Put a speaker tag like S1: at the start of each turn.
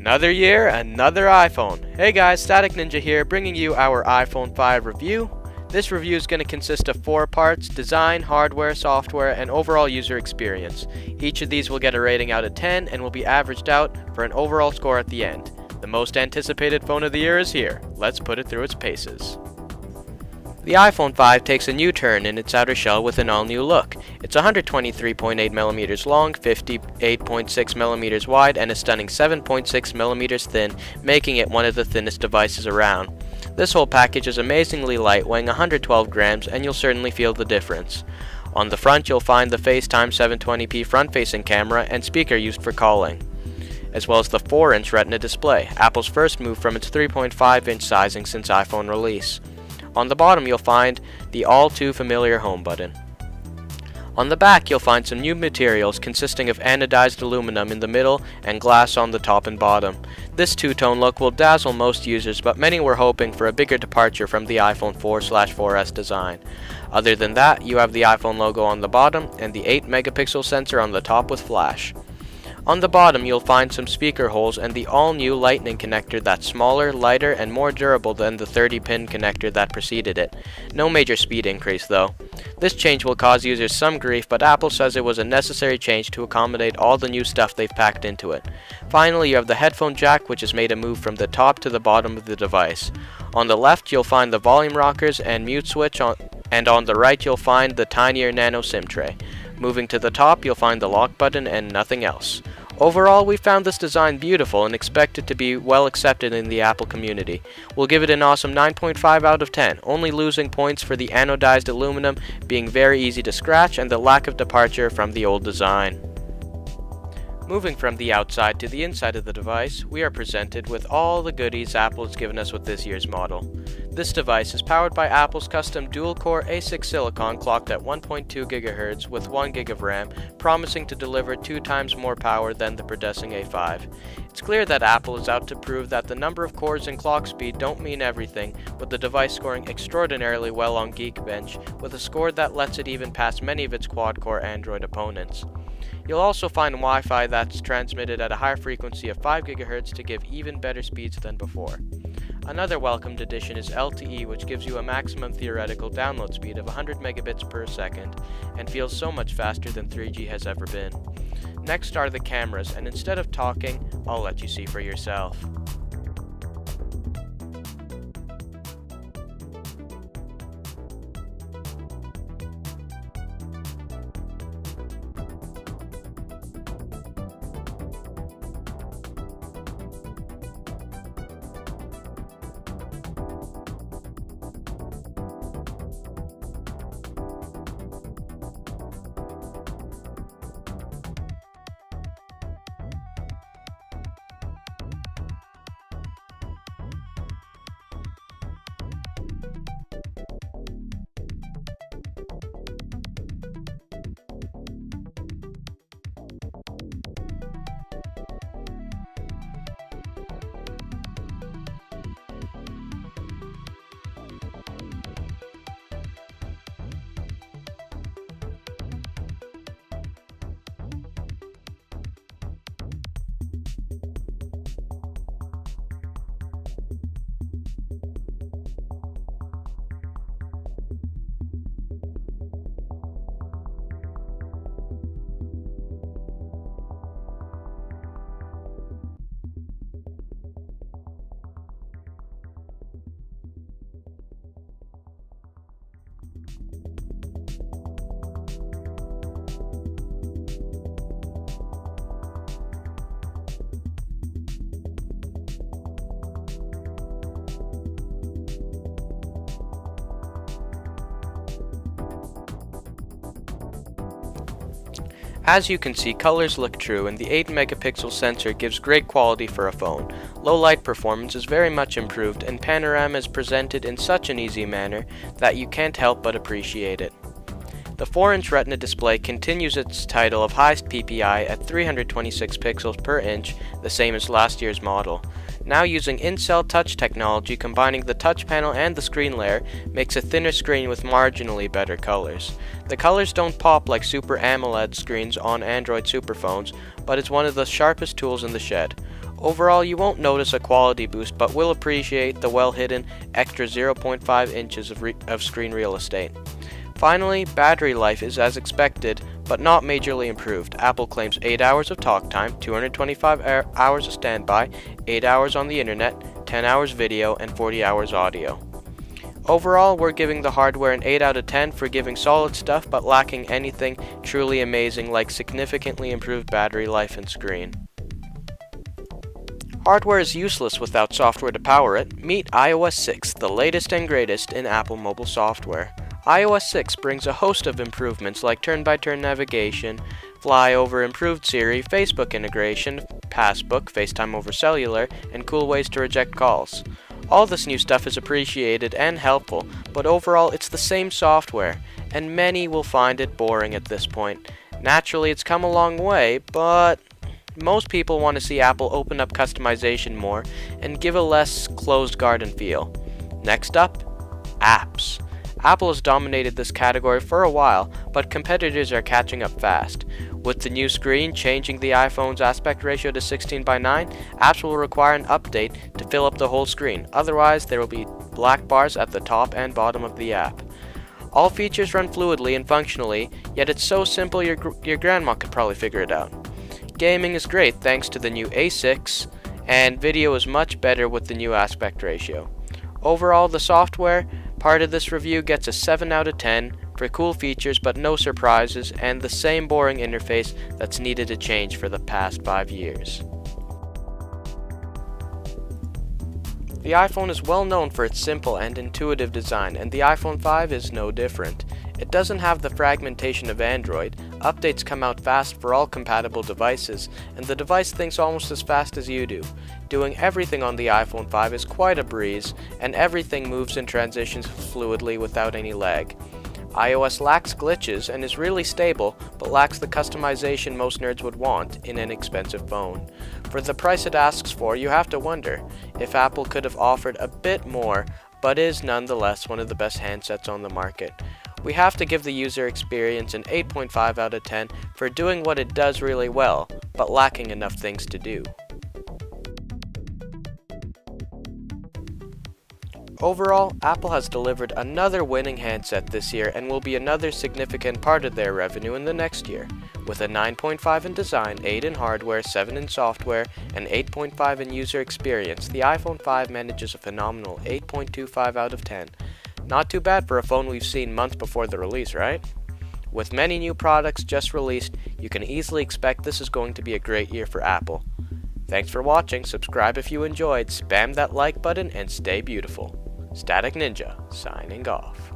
S1: Another year, another iPhone. Hey guys, Static Ninja here, bringing you our iPhone 5 review. This review is going to consist of 4 parts: design, hardware, software, and overall user experience. Each of these will get a rating out of 10 and will be averaged out for an overall score at the end. The most anticipated phone of the year is here. Let's put it through its paces. The iPhone 5 takes a new turn in its outer shell with an all-new look. It's 123.8mm long, 58.6mm wide, and a stunning 7.6mm thin, making it one of the thinnest devices around. This whole package is amazingly light, weighing 112 grams, and you'll certainly feel the difference. On the front, you'll find the FaceTime 720p front-facing camera and speaker used for calling, as well as the 4-inch Retina display, Apple's first move from its 3.5-inch sizing since iPhone release. On the bottom, you'll find the all-too-familiar home button. On the back, you'll find some new materials consisting of anodized aluminum in the middle and glass on the top and bottom. This two-tone look will dazzle most users, but many were hoping for a bigger departure from the iPhone 4/4S design. Other than that, you have the iPhone logo on the bottom and the 8-megapixel sensor on the top with flash. On the bottom, you'll find some speaker holes and the all-new Lightning connector that's smaller, lighter, and more durable than the 30-pin connector that preceded it. No major speed increase, though. This change will cause users some grief, but Apple says it was a necessary change to accommodate all the new stuff they've packed into it. Finally, you have the headphone jack, which has made a move from the top to the bottom of the device. On the left, you'll find the volume rockers and mute switch, and on the right, you'll find the tinier nano SIM tray. Moving to the top, you'll find the lock button and nothing else. Overall, we found this design beautiful and expect it to be well accepted in the Apple community. We'll give it an awesome 9.5 out of 10, only losing points for the anodized aluminum being very easy to scratch and the lack of departure from the old design. Moving from the outside to the inside of the device, we are presented with all the goodies Apple has given us with this year's model. This device is powered by Apple's custom dual-core A6 silicon clocked at 1.2 GHz with 1 GB of RAM, promising to deliver 2 times more power than the predecessor A5. It's clear that Apple is out to prove that the number of cores and clock speed don't mean everything, with the device scoring extraordinarily well on Geekbench, with a score that lets it even pass many of its quad-core Android opponents. You'll also find Wi-Fi that's transmitted at a higher frequency of 5 GHz to give even better speeds than before. Another welcomed addition is LTE, which gives you a maximum theoretical download speed of 100 megabits per second and feels so much faster than 3G has ever been. Next are the cameras, and instead of talking, I'll let you see for yourself. As you can see, colors look true, and the 8-megapixel sensor gives great quality for a phone. Low light performance is very much improved, and panorama is presented in such an easy manner that you can't help but appreciate it. The 4-inch Retina display continues its title of highest PPI at 326 pixels per inch, the same as last year's model. Now using in-cell touch technology, combining the touch panel and the screen layer makes a thinner screen with marginally better colors. The colors don't pop like Super AMOLED screens on Android superphones, but it's one of the sharpest tools in the shed. Overall, you won't notice a quality boost, but will appreciate the well-hidden extra 0.5 inches of screen real estate. Finally, battery life is as expected, but not majorly improved. Apple claims 8 hours of talk time, 225 hours of standby, 8 hours on the internet, 10 hours video, and 40 hours audio. Overall, we're giving the hardware an 8 out of 10 for giving solid stuff but lacking anything truly amazing like significantly improved battery life and screen. Hardware is useless without software to power it. Meet iOS 6, the latest and greatest in Apple mobile software. iOS 6 brings a host of improvements like turn-by-turn navigation, flyover, improved Siri, Facebook integration, Passbook, FaceTime over cellular, and cool ways to reject calls. All this new stuff is appreciated and helpful, but overall it's the same software, and many will find it boring at this point. Naturally, it's come a long way, but most people want to see Apple open up customization more and give a less closed garden feel. Next up, apps. Apple has dominated this category for a while, but competitors are catching up fast. With the new screen changing the iPhone's aspect ratio to 16:9, apps will require an update to fill up the whole screen. Otherwise, there will be black bars at the top and bottom of the app. All features run fluidly and functionally, yet it's so simple your grandma could probably figure it out. Gaming is great thanks to the new A6, and video is much better with the new aspect ratio. Overall, the software part of this review gets a 7 out of 10 for cool features but no surprises and the same boring interface that's needed to change for the past 5 years. The iPhone is well known for its simple and intuitive design, and the iPhone 5 is no different. It doesn't have the fragmentation of Android, updates come out fast for all compatible devices, and the device thinks almost as fast as you do. Doing everything on the iPhone 5 is quite a breeze, and everything moves and transitions fluidly without any lag. iOS lacks glitches and is really stable, but lacks the customization most nerds would want in an expensive phone. For the price it asks for, you have to wonder if Apple could have offered a bit more, but is nonetheless one of the best handsets on the market. We have to give the user experience an 8.5 out of 10 for doing what it does really well, but lacking enough things to do. Overall, Apple has delivered another winning handset this year and will be another significant part of their revenue in the next year. With a 9.5 in design, 8 in hardware, 7 in software, and 8.5 in user experience, the iPhone 5 manages a phenomenal 8.25 out of 10. Not too bad for a phone we've seen months before the release, right? With many new products just released, you can easily expect this is going to be a great year for Apple. Thanks for watching, subscribe if you enjoyed, spam that like button, and stay beautiful. Static Ninja, signing off.